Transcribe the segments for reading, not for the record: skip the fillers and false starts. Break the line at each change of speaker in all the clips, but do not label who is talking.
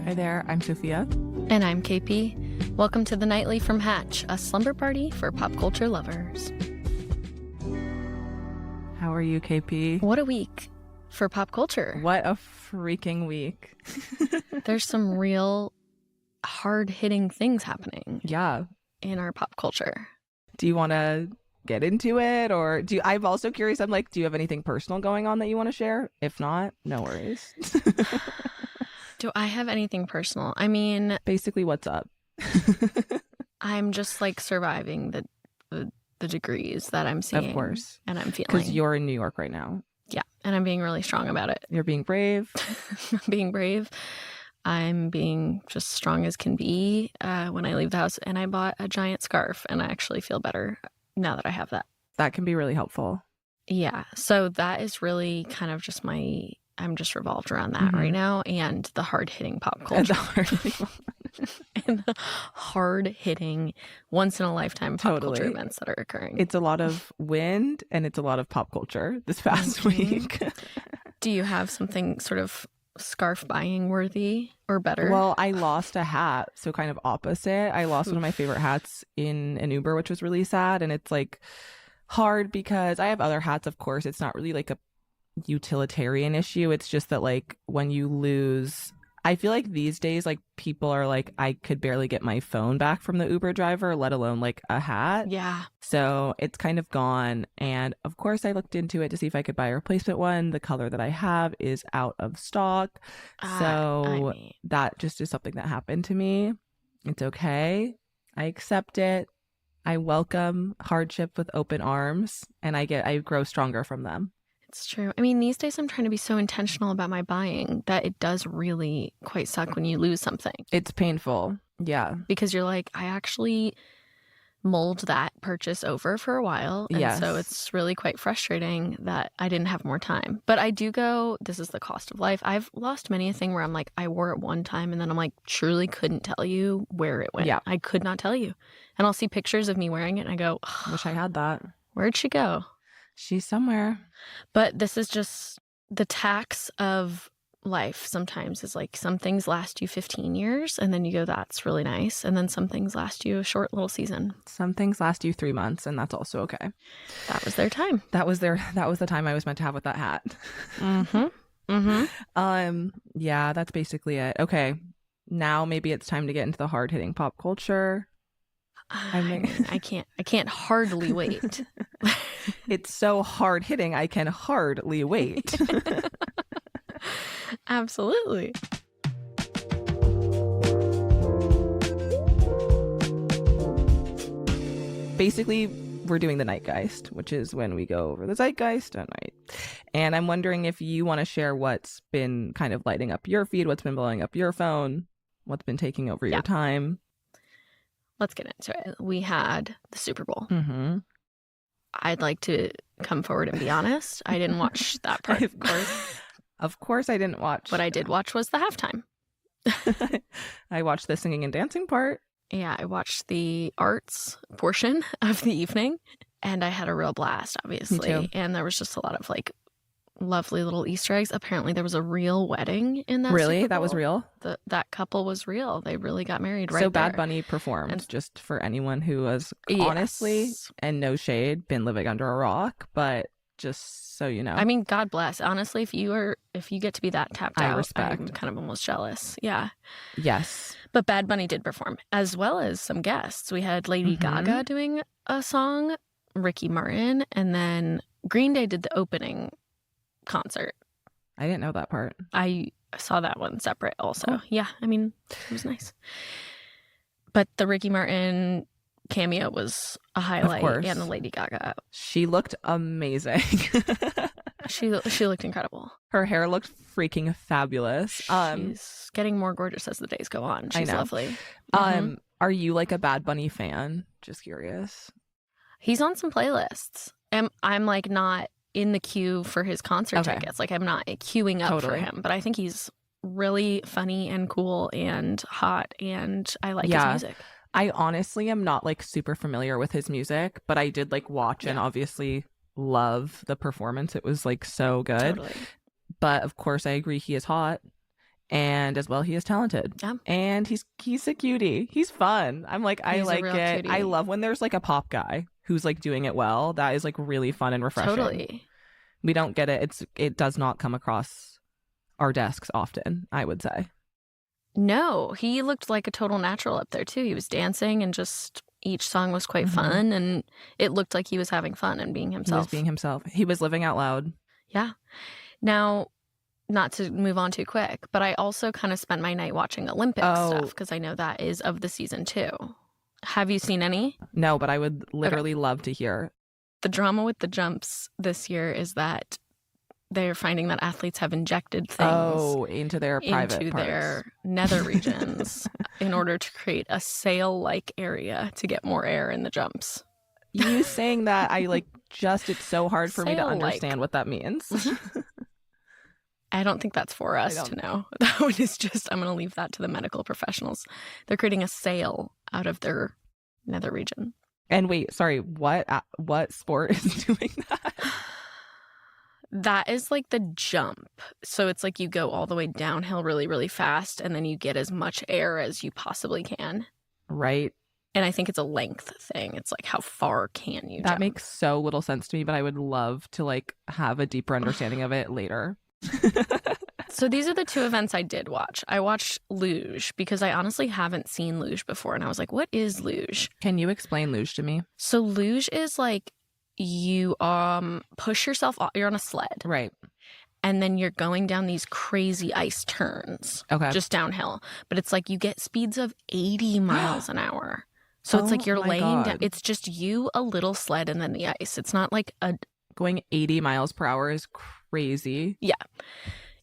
Hi there, I'm Sophia.
And I'm KP. Welcome to the Nightly from Hatch, a slumber party for pop culture lovers.
How are you, KP?
What a week for pop culture.
What a freaking week.
There's some real hard-hitting things happening.
Yeah.
In our pop culture.
Do you want to get into it, or I'm also curious, I'm like, do you have anything personal going on that you want to share? If not, no worries.
Do I have anything personal? I mean,
basically, what's up?
I'm just like surviving the degrees that I'm seeing.
Of course.
And I'm feeling.
Because you're in New York right now.
Yeah. And I'm being really strong about it.
You're being brave.
I'm being brave. I'm being just strong as can be when I leave the house. And I bought a giant scarf and I actually feel better now that I have that.
That can be really helpful.
Yeah. So that is really kind of just I'm just revolved around that right now, and the hard-hitting pop culture. And the hard-hitting, once-in-a-lifetime pop culture events that are occurring.
It's a lot of wind, and it's a lot of pop culture this past week.
Do you have something sort of scarf buying worthy or better?
Well, I lost a hat, so kind of opposite. I lost one of my favorite hats in an Uber, which was really sad, and it's like hard because I have other hats, of course. It's not really like a utilitarian issue. It's just that like when you lose, I feel like these days like people are like, I could barely get my phone back from the Uber driver, let alone like a hat.
Yeah.
So it's kind of gone, and of course I looked into it to see if I could buy a replacement one. The color that I have is out of stock, so that just is something that happened to me. It's okay. I accept it. I welcome hardship with open arms, and I grow stronger from them.
It's true. I mean, these days I'm trying to be so intentional about my buying that it does really quite suck when you lose something.
It's painful. Yeah.
Because you're like, I actually mulled that purchase over for a while. And so it's really quite frustrating that I didn't have more time. But I do go, this is the cost of life. I've lost many a thing where I'm like, I wore it one time and then I'm like, truly couldn't tell you where it went. Yeah. I could not tell you. And I'll see pictures of me wearing it and I go,
wish I had that.
Where'd she go?
She's somewhere.
But this is just the tax of life sometimes is like some things last you 15 years and then you go, that's really nice. And then some things last you a short little season.
Some things last you 3 months, and that's also okay.
That was their time.
That was the time I was meant to have with that hat. Yeah, that's basically it. Okay. Now maybe it's time to get into the hard-hitting pop culture.
I can't hardly wait.
It's so hard hitting, I can hardly wait.
Absolutely.
Basically, we're doing the Nightgeist, which is when we go over the zeitgeist at night. And I'm wondering if you want to share what's been kind of lighting up your feed, what's been blowing up your phone, what's been taking over your time.
Let's get into it. We had the Super Bowl. I'd like to come forward and be honest. I didn't watch that part.
Of course I didn't watch.
What I did watch was the halftime.
I watched the singing and dancing part.
Yeah, I watched the arts portion of the evening, and I had a real blast, obviously.
Me too.
And there was just a lot of like lovely little Easter eggs. Apparently there was a real wedding in that.
Really?
Super Bowl.
That was real?
That couple was real. They really got married right
so
there.
Bad Bunny performed, and just for anyone who has honestly, and no shade, been living under a rock, but just so you know.
I mean, God bless. Honestly, if you get to be that tapped out,
respect.
I'm kind of almost jealous. Yeah.
Yes.
But Bad Bunny did perform, as well as some guests. We had Lady Gaga doing a song, Ricky Martin, and then Green Day did the opening concert.
I didn't know that part.
I saw that one separate also.
Cool.
Yeah, I mean, it was nice. But the Ricky Martin cameo was a highlight, and the Lady Gaga.
She looked amazing.
She looked incredible.
Her hair looked freaking fabulous.
She's getting more gorgeous as the days go on. She's lovely.
Are you like a Bad Bunny fan? Just curious.
He's on some playlists. I'm like not in the queue for his concert tickets. Like I'm not queuing up for him, but I think he's really funny and cool and hot, and I like his music.
I honestly am not like super familiar with his music, but I did like watch and obviously love the performance. It was like so good. Totally. But of course I agree he is hot. And as well, he is talented.
Yeah.
And he's a cutie. He's fun. I'm like, I like it.
Cutie.
I love when there's like a pop guy who's like doing it well. That is like really fun and refreshing.
Totally.
We don't get it. It does not come across our desks often, I would say.
No, he looked like a total natural up there too. He was dancing and just each song was quite fun, and it looked like he was having fun and being himself.
He was being himself. He was living out loud.
Yeah. Now, not to move on too quick, but I also kind of spent my night watching Olympic stuff because I know that is of the season too. Have you seen any?
No, but I would literally love to hear.
The drama with the jumps this year is that they're finding that athletes have injected things
into their private
into
parts.
their nether regions in order to create a sail-like area to get more air in the jumps.
You saying that, it's so hard for me to understand what that means.
I don't think that's for us to know. That one is just, I'm going to leave that to the medical professionals. They're creating a sail out of their nether region.
And wait, sorry, what sport is doing that?
That is like the jump. So it's like you go all the way downhill really, really fast, and then you get as much air as you possibly can.
Right.
And I think it's a length thing. It's like, how far can you jump?
That makes so little sense to me, but I would love to have a deeper understanding of it later.
So these are the two events I did watch. I watched luge because I honestly haven't seen luge before. And I was like, what is luge?
Can you explain luge to me?
So luge is like you push yourself off. You're on a sled.
Right.
And then you're going down these crazy ice turns.
Okay.
Just downhill. But it's like you get speeds of 80 miles an hour. So it's like you're laying down. It's just you, a little sled, and then the ice. It's not like
going 80 miles per hour is crazy.
Yeah.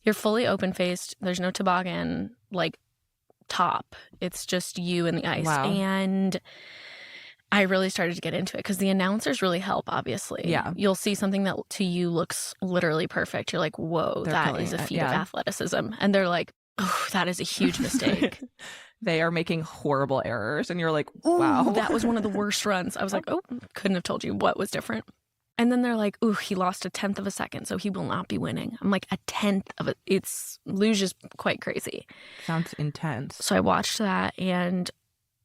You're fully open-faced. There's no toboggan, top. It's just you and the ice.
Wow.
And I really started to get into it because the announcers really help, obviously.
Yeah.
You'll see something that to you looks literally perfect. You're like, whoa, that is a feat of athleticism. And they're like, oh, that is a huge mistake.
They are making horrible errors. And you're like, wow.
Ooh, that was one of the worst runs. I was like, oh, couldn't have told you what was different. And then they're like, ooh, he lost 1/10 of a second, so he will not be winning. I'm like, 1/10 of it. Luge is quite crazy.
Sounds intense.
So I watched that, and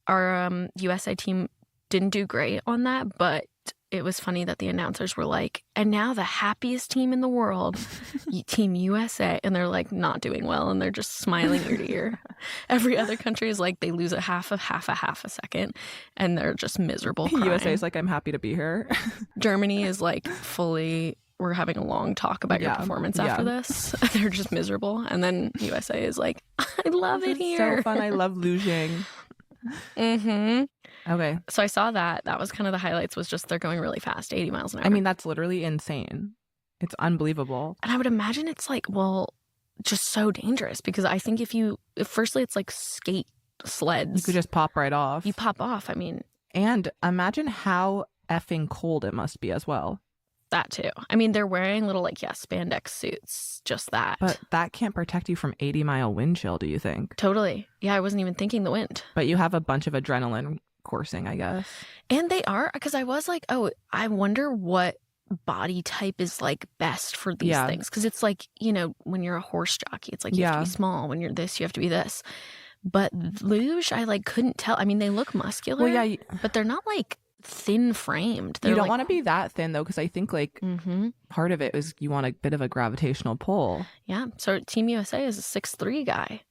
our USA team didn't do great on that, but it was funny that the announcers were like, and now the happiest team in the world, Team USA, and they're like not doing well, and they're just smiling ear to ear. Every other country is like they lose a half a second, and they're just miserable crying.
USA is like, I'm happy to be here.
Germany is like fully, we're having a long talk about your performance after this. They're just miserable. And then USA is like, I love it here.
So fun. I love luging.
Mm-hmm.
Okay.
So I saw that. That was kind of the highlights, was just they're going really fast, 80 miles an hour.
I mean, that's literally insane. It's unbelievable.
And I would imagine it's just so dangerous because I think firstly, it's like skate sleds.
You could just pop right off.
You pop off. I mean.
And imagine how effing cold it must be as well.
That too. I mean, they're wearing little spandex suits, just that.
But that can't protect you from 80-mile wind chill, do you think?
Totally. Yeah, I wasn't even thinking the wind.
But you have a bunch of adrenaline coursing, I guess.
And they are, because I was like, oh, I wonder what body type is best for these things. Because it's like, when you're a horse jockey, it's like you have to be small. When you're this, you have to be this. But luge, I couldn't tell. I mean, they look muscular. Well, yeah, but they're not thin framed.
You don't want to be that thin though, because I think part of it is you want a bit of a gravitational pull.
Yeah. So Team USA is a 6'3" guy.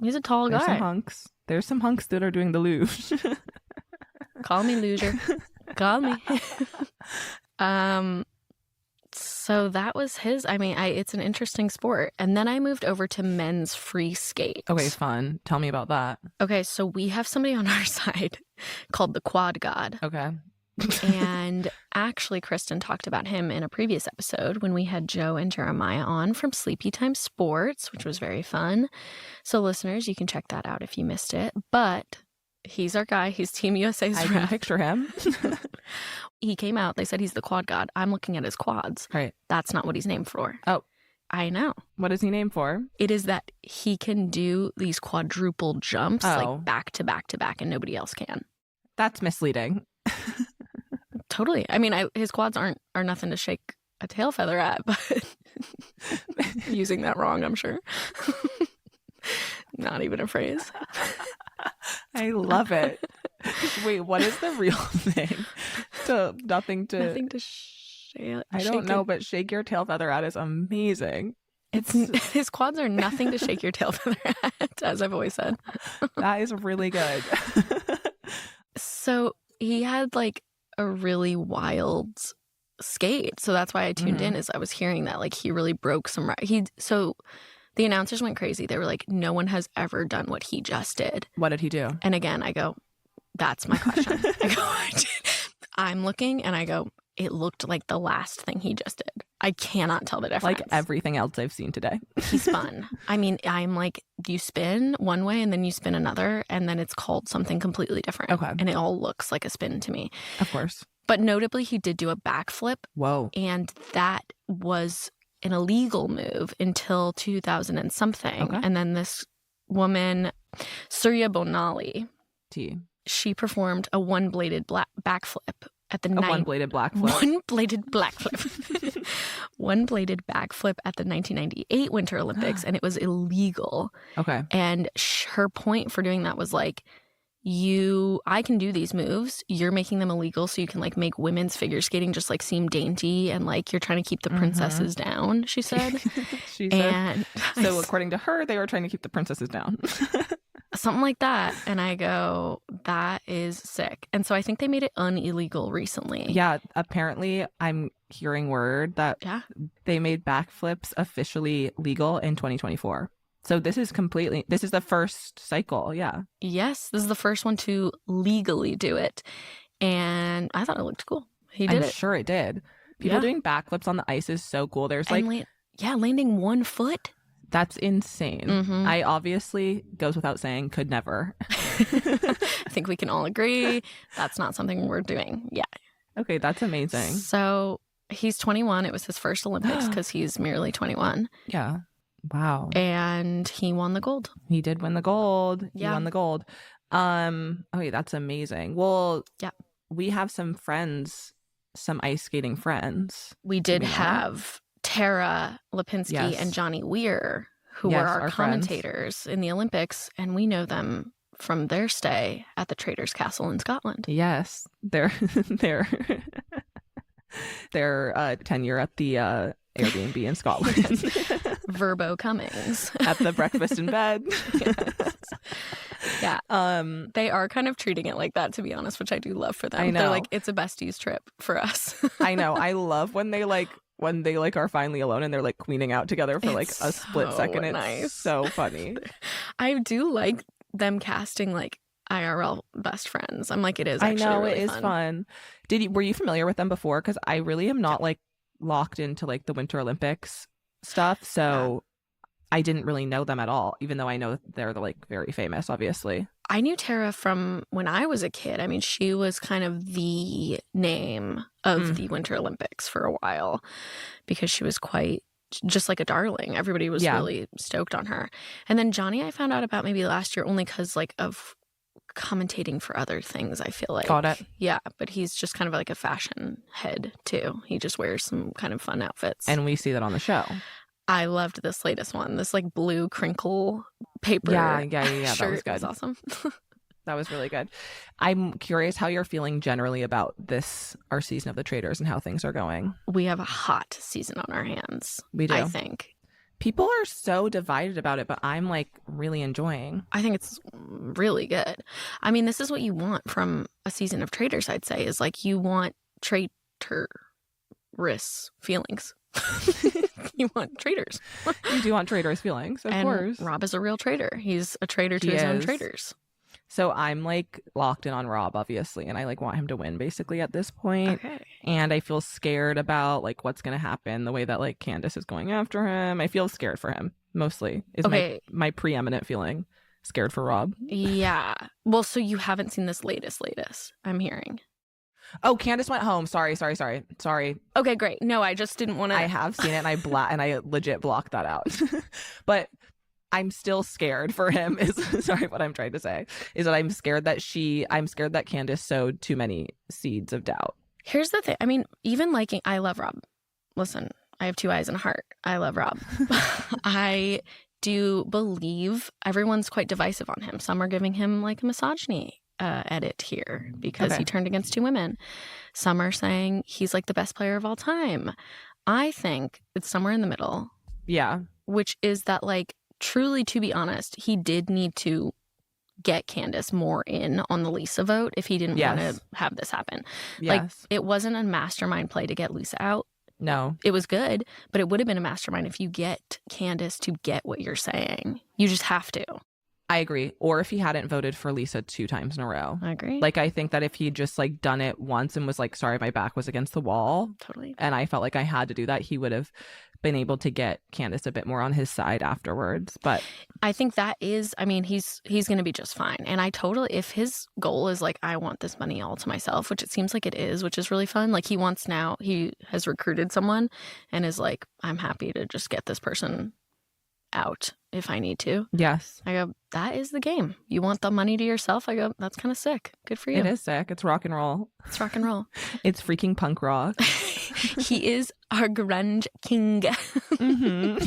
He's a tall guy.
There's some hunks that are doing the luge.
Call me luger. Call me. So that was his. I mean, it's an interesting sport. And then I moved over to men's free skate.
Okay, fun. Tell me about that.
Okay, so we have somebody on our side called the Quad God.
Okay.
And actually, Kristen talked about him in a previous episode when we had Joe and Jeremiah on from Sleepy Time Sports, which was very fun. So listeners, you can check that out if you missed it. But he's our guy. He's Team USA's
I can picture him.
He came out. They said he's the Quad God. I'm looking at his quads.
Right.
That's not what he's named for.
Oh.
I know.
What is he named for?
It is that he can do these quadruple jumps back to back to back, and nobody else can.
That's misleading.
Totally. I mean, his quads are nothing to shake a tail feather at, but using that wrong, I'm sure. Not even a phrase.
I love it. Wait, what is the real thing? Nothing to
shake.
I don't know, but shake your tail feather at is amazing.
His quads are nothing to shake your tail feather at, as I've always said.
That is really good.
So he had like a really wild skate. So that's why I tuned in, is I was hearing that like he really broke some so the announcers went crazy. They were like, no one has ever done what he just did.
What did he do?
And again, I go, that's my question. I'm looking and I go, it looked like the last thing he just did. I cannot tell the difference.
Like everything else I've seen today.
He spun. I mean, I'm like, you spin one way and then you spin another, and then it's called something completely different.
Okay.
And it all looks like a spin to me.
Of course.
But notably, he did do a backflip.
Whoa.
And that was an illegal move until 2000 and something. Okay. And then this woman, Surya Bonali, she performed a one-bladed backflip at the
one-bladed backflip.
One-bladed backflip. One-bladed backflip at the 1998 Winter Olympics, and it was illegal.
Okay.
And her point for doing that was like, I can do these moves. You're making them illegal so you can like make women's figure skating just like seem dainty, and like you're trying to keep the princesses down, she said.
So according to her, they were trying to keep the princesses down.
Something like that. And I go, that is sick. And so I think they made it illegal recently.
Yeah, apparently I'm hearing word that they made backflips officially legal in 2024. So this is the first cycle, yeah. Yes,
this is the first one to legally do it. And I thought it looked cool. He did
I'm sure it did. People doing backflips on the ice is so cool. There's like...
landing 1 foot.
That's insane. Mm-hmm. I obviously, goes without saying, could never.
I think we can all agree that's not something we're doing. Yeah.
Okay, that's amazing.
So he's 21. It was his first Olympics because he's merely 21.
Yeah. Wow.
And he won the gold.
He did win the gold. Yeah. He won the gold. Okay, that's amazing. Well, yeah, we have some ice skating friends.
We did have Tara Lipinski and Johnny Weir, who were our commentators in the Olympics, and we know them from their stay at the Traitors Castle in Scotland.
Yes, their tenure at the Airbnb in Scotland.
Verbo Cummings
at the breakfast in bed.
Yes. Yeah. They are kind of treating it like that, to be honest, which I do love for them.
I know.
They're like, it's a besties trip for us.
I know. I love when they are finally alone and they're like queening out together for like a split second. It's nice. So funny.
I do like them casting like IRL best friends. I'm like, it is actually really
it is fun. Were you familiar with them before? Because I really am not like locked into like the Winter Olympics stuff, so I didn't really know them at all, even though I know they're like very famous, obviously.
I knew Tara from when I was a kid. I mean, she was kind of the name of the Winter Olympics for a while because she was quite just like a darling. Everybody was really stoked on her. And then Johnny, I found out about maybe last year only because like of commentating for other things, I feel like.
Got it.
Yeah, but he's just kind of like a fashion head too. He just wears some kind of fun outfits.
And we see that on the show.
I loved this latest one, this like blue crinkle paper
shirt.
That was good. That was awesome.
That was really good. I'm curious how you're feeling generally about our season of the Traitors and how things are going.
We have a hot season on our hands.
We do.
I think.
People are so divided about it, but I'm like really enjoying.
I think it's really good. I mean, this is what you want from a season of Traitors, I'd say, is like you want traitorous feelings. You want traitors.
You do want traitors feelings, of course.
Rob is a real traitor. He's a traitor to his own traitors.
So I'm like locked in on Rob, obviously, and I like want him to win basically at this point. Okay. And I feel scared about like what's gonna happen, the way that like Candace is going after him. I feel scared for him, mostly, is my preeminent feeling. Scared for Rob.
Yeah. Well, so you haven't seen this latest, I'm hearing.
Oh, Candace went home. Sorry.
Okay, great. No, I just didn't want to.
I have seen it, and I legit blocked that out. But I'm still scared for him. Sorry, what I'm trying to say is that I'm scared that Candace sowed too many seeds of doubt.
Here's the thing. I mean, even I love Rob. Listen, I have 2 eyes and a heart. I love Rob. I do believe everyone's quite divisive on him. Some are giving him like a misogyny edit here because he turned against 2 women. Some are saying he's like the best player of all time. I think it's somewhere in the middle.
Yeah.
Which is that, like, truly, to be honest, he did need to get Candace more in on the Lisa vote if he didn't want to have this happen.
Yes.
Like, it wasn't a mastermind play to get Lisa out.
No.
It was good, but it would have been a mastermind if you get Candace to get what you're saying. You just have to.
I agree. Or if he hadn't voted for Lisa 2 times in a row.
I agree.
Like, I think that if he'd just like done it once and was like, sorry, my back was against the wall.
Totally.
And I felt like I had to do that, he would have been able to get Candace a bit more on his side afterwards. But
I think that is, I mean, he's going to be just fine. And I totally, if his goal is like, I want this money all to myself, which it seems like it is, which is really fun. Like he has recruited someone and is like, I'm happy to just get this person out if I need to.
Yes.
I go, that is the game. You want the money to yourself? I go, that's kind of sick. Good for you.
It is sick. It's rock and roll.
It's rock and roll.
It's freaking punk rock.
He is our grunge king.
Mm-hmm.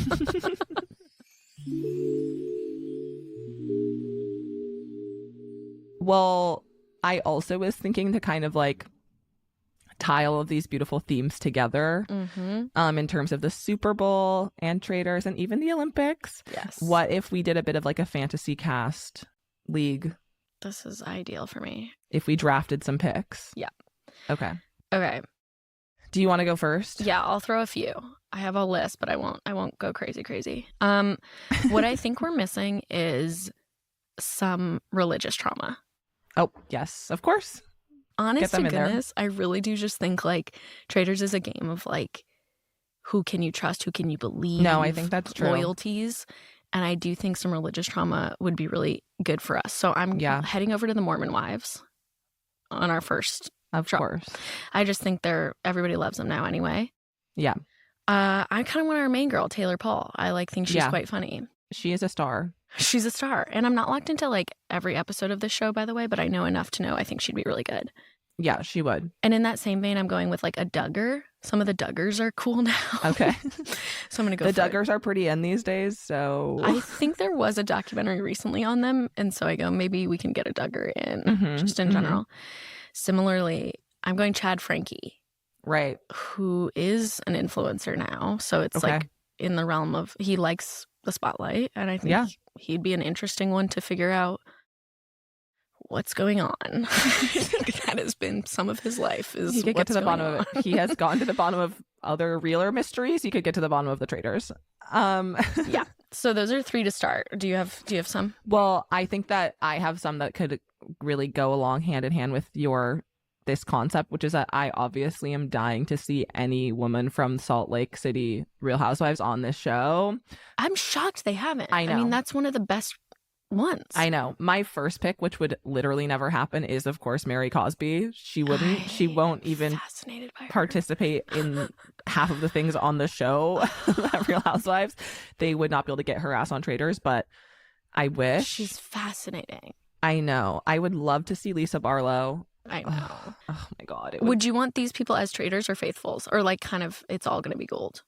Well, I also was thinking to kind of like tie all of these beautiful themes together in terms of the Super Bowl and Traitors and even the Olympics.
Yes.
What if we did a bit of like a fantasy cast league?
This is ideal for me.
If we drafted some picks.
Yeah.
Okay.
Do
you want to go first?
Yeah, I'll throw a few. I have a list, but I won't go crazy. What I think we're missing is some religious trauma.
Oh, yes, of course.
Honest to goodness, I really do just think like Traitors is a game of like, who can you trust? Who can you believe?
No, I think that's true.
Loyalties. And I do think some religious trauma would be really good for us. So I'm heading over to the Mormon wives on our first.
Of course.
I just think everybody loves them now anyway.
Yeah.
I kind of want our main girl, Taylor Paul. I think she's quite funny.
She is a star.
She's a star. And I'm not locked into like every episode of this show, by the way, but I know enough to know I think she'd be really good.
Yeah, she would.
And in that same vein, I'm going with like a Duggar. Some of the Duggars are cool now.
Okay.
So I'm going to go
The Duggars are pretty in these days, so.
I think there was a documentary recently on them. And so I go, maybe we can get a Duggar in, just in general. Similarly, I'm going Chad Frankie.
Right.
Who is an influencer now. So it's like in the realm of, he likes the spotlight. And I think he'd be an interesting one to figure out what's going on. I think that has been some of his life. Is
he could get to the bottom of it. He has gone to the bottom of other realer mysteries. He could get to the bottom of the Traitors.
Yeah. So those are 3 to start. Do you have some?
Well, I think that I have some that could really go along hand in hand with this concept, which is that I obviously am dying to see any woman from Salt Lake City Real Housewives on this show.
I'm shocked they haven't.
I know.
I mean, that's one of the best ones.
I know. My first pick, which would literally never happen, is of course Mary Cosby. She won't even participate in half of the things on the show at Real Housewives. They would not be able to get her ass on Traitors, but I wish.
She's fascinating.
I know. I would love to see Lisa Barlow.
I know.
Oh my God.
Would you want these people as traitors or faithfuls? Or like kind of, it's all going to be gold?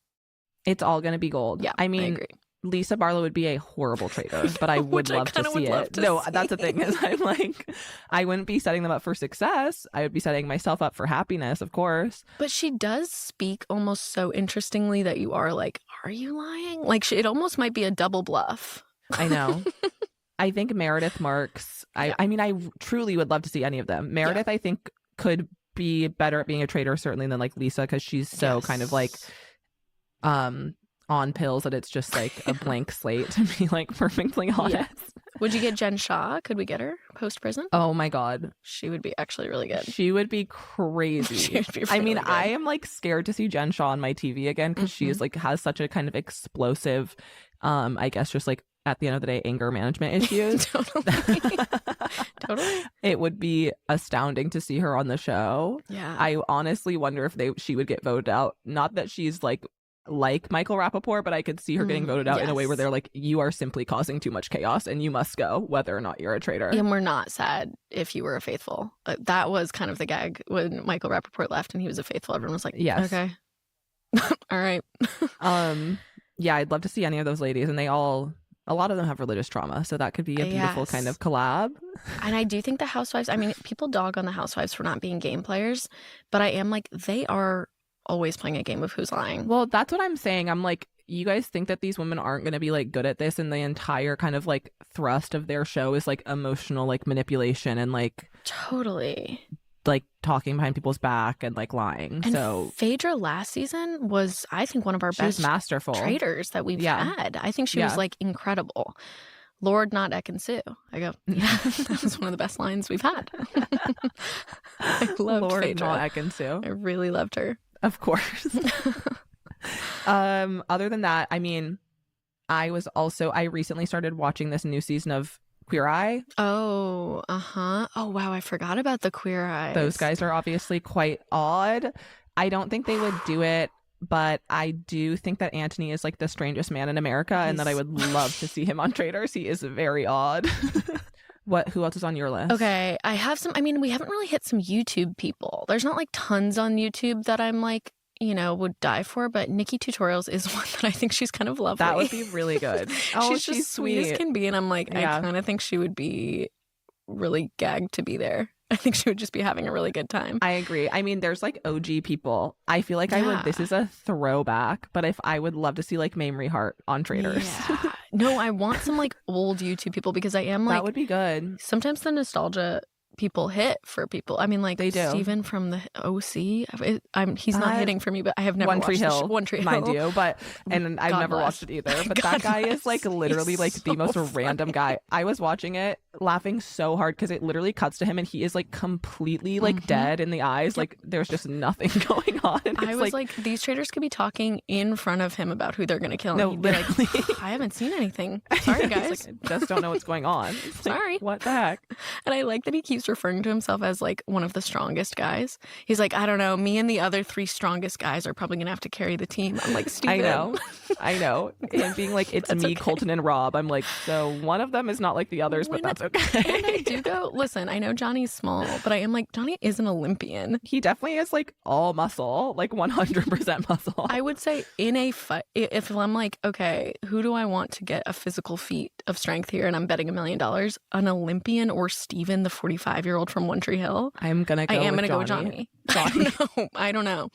It's all going to be gold.
Yeah,
I mean,
I agree.
Lisa Barlow would be a horrible traitor, but I would love to see it. No, that's the thing is I'm like, I wouldn't be setting them up for success. I would be setting myself up for happiness, of course.
But she does speak almost so interestingly that you are like, are you lying? Like it almost might be a double bluff.
I know. I think Meredith Marks, I mean, I truly would love to see any of them. Meredith, I think, could be better at being a traitor, certainly, than like Lisa, because she's so kind of like on pills that it's just like a blank slate, to be like perfectly honest.
Yeah. Would you get Jen Shaw? Could we get her post-prison?
Oh my God.
She would be actually really good.
She would be crazy.
She would be really
I mean,
good.
I am like scared to see Jen Shaw on my TV again, because she is like has such a kind of explosive, I guess just like at the end of the day, anger management issues.
Totally.
It would be astounding to see her on the show.
Yeah.
I honestly wonder if she would get voted out. Not that she's like Michael Rappaport, but I could see her getting voted out in a way where they're like, you are simply causing too much chaos and you must go, whether or not you're a traitor.
And we're not sad if you were a faithful. That was kind of the gag when Michael Rappaport left and he was a faithful. Everyone was like,
yes.
Okay. All right.
Yeah, I'd love to see any of those ladies, and they all a lot of them have religious trauma, so that could be a beautiful kind of collab.
And I do think the Housewives, I mean, people dog on the Housewives for not being game players, but I am like, they are always playing a game of who's lying.
Well, that's what I'm saying. I'm like, you guys think that these women aren't going to be like good at this, and the entire kind of like thrust of their show is like emotional like manipulation and like
totally
like talking behind people's back and like lying.
And
so
Phaedra last season was, I think, one of our best
masterful
traitors that we've had. I think she was like incredible. Lord, not Ekin-Su. I go, yeah, that was one of the best lines we've had. I loved
Lord,
Phaedra.
not Ekin-Su.
I really loved her.
Of course. Other than that, I mean, I recently started watching this new season of Queer Eye.
Oh, oh wow, I forgot about the Queer Eyes.
Those guys are obviously quite odd. I don't think they would do it, but I do think that Anthony is like the strangest man in America, and that I would love to see him on Traitors. He is very odd. Who else is on your list?
Okay, I have some, I mean, we haven't really hit some YouTube people. There's not like tons on YouTube that I'm like, you know, would die for, but Nikki Tutorials is one that I think she's kind of lovely.
That would be really good. Oh,
she's just sweet as can be, and I'm like, I kind of think she would be really gagged to be there. I think she would just be having a really good time.
I agree. I mean, there's like OG people. I feel like I would, this is a throwback, but if I would love to see like Mamrie Hart on Traitors.
Yeah. No, I want some like old YouTube people, because I am like,
that would be good.
Sometimes the nostalgia people hit for people. I mean, like
they do.
Steven from the OC. He's not hitting for me, but I have never
One Tree
watched
Hill,
One Tree Hill,
mind you. But and I've never watched it either. But that guy is like literally like the most random guy. I was watching it, laughing so hard because it literally cuts to him and he is like completely like dead in the eyes. Like there's just nothing going on.
I was like, these traitors could be talking in front of him about who they're gonna kill.
No,
and he'd be like, I haven't seen anything. Sorry, guys.
I just don't know what's going on.
Sorry.
Like, what the heck?
And I like that he keeps referring to himself as like one of the strongest guys. He's like, I don't know, me and the other 3 strongest guys are probably gonna have to carry the team. I'm like, Steven.
I know. And being like, it's me, okay. Colton, and Rob. I'm like, so one of them is not like the others, but that's okay.
And I do go, listen, I know Johnny's small, but I am like, Johnny is an Olympian.
He definitely is like all muscle, like 100% muscle.
I would say in a fight, if I'm like, okay, who do I want to get a physical feat of strength here, and I'm betting $1 million, an Olympian or Steven, the 45-year-old from One Tree Hill?
I am gonna go with Johnny.
I don't know.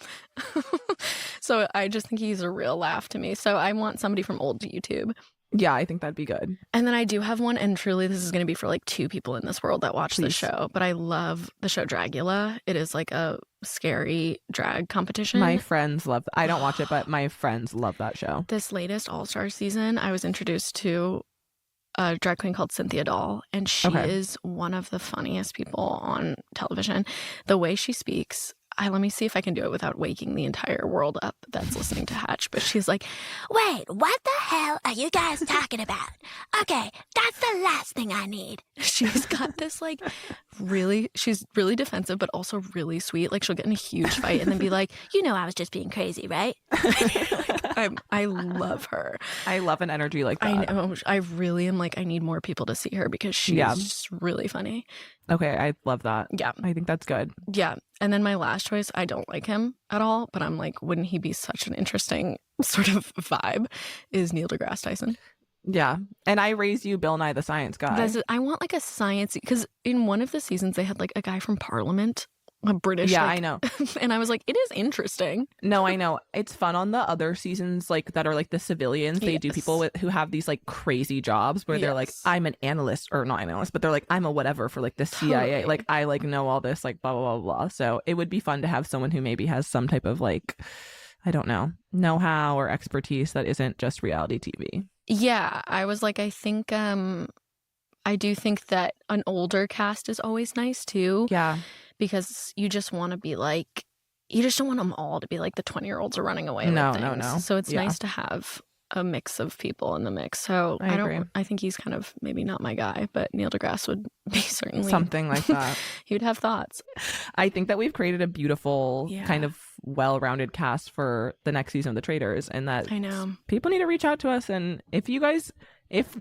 So I just think he's a real laugh to me. So I want somebody from old YouTube.
Yeah, I think that'd be good.
And then I do have one, and truly this is going to be for like 2 people in this world that watch the show, but I love the show Dragula. It is like a scary drag competition.
My friends love I don't watch it, but my friends love that show.
This latest All-Star season, I was introduced to a drag queen called Cynthia Doll, and she is one of the funniest people on television. The way she speaks, let me see if I can do it without waking the entire world up that's listening to Hatch. But she's like, wait, what the hell are you guys talking about? Okay, that's the last thing I need. She's got this like she's really defensive, but also really sweet. Like she'll get in a huge fight and then be like, you know, I was just being crazy, right? I love her.
I love an energy like that.
I know. I really am like, I need more people to see her because she's just really funny.
Okay, I love that.
Yeah.
I think that's good.
Yeah. And then my last choice, I don't like him at all, but I'm like, wouldn't he be such an interesting sort of vibe, is Neil deGrasse Tyson.
Yeah. And I raised you Bill Nye the Science Guy.
I want like a science, because in one of the seasons they had like a guy from Parliament, a British.
Yeah, I know.
And I was like, it is interesting.
No, I know. It's fun on the other seasons, like that are like the civilians. They do people who have these like crazy jobs where they're like, I'm an analyst, or not an analyst, but they're like, I'm a whatever for like the CIA. Totally. Like I like know all this, like blah, blah, blah, blah. So it would be fun to have someone who maybe has some type of like, I don't know-how or expertise that isn't just reality TV. Yeah,
I was like, I think, I do think that an older cast is always nice too.
Yeah.
Because you just want to be like, you just don't want them all to be like the 20-year-olds are running away with things. No. So it's nice to have a mix of people in the mix. So I think he's kind of maybe not my guy, but Neil deGrasse would be certainly
something like that.
He would have thoughts. I think that we've created a beautiful kind of well-rounded cast for the next season of the Traitors, and that people need to reach out to us. And if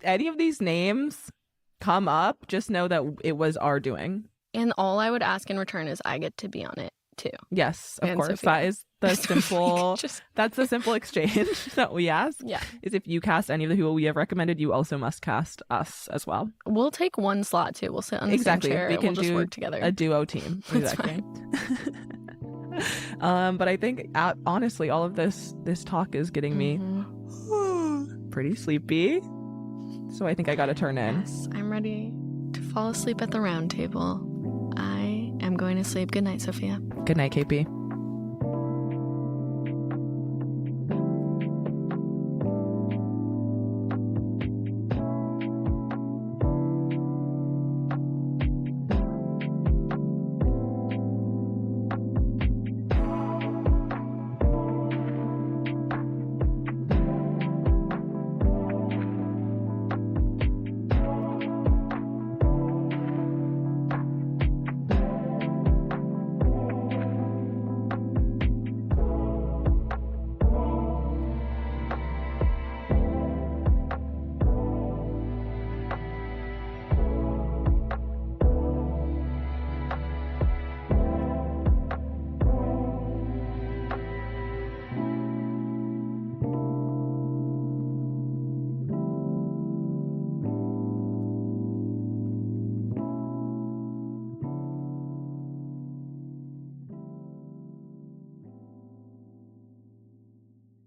any of these names come up, just know that it was our doing. And all I would ask in return is I get to be on it. too.
Yes, of course.
Sophia.
That is the simple.
Just...
That's the simple exchange that we ask.
Yeah.
Is if you cast any of the people we have recommended, you also must cast us as well.
We'll take one slot too. We'll sit on the same chair. We can we'll just work together.
A duo team. Exactly. But I think honestly, all of this talk is getting me pretty sleepy. So I think I got to turn in.
Yes, I'm ready to fall asleep at the round table. I am going to sleep. Good night, Sophia.
Good night, KP.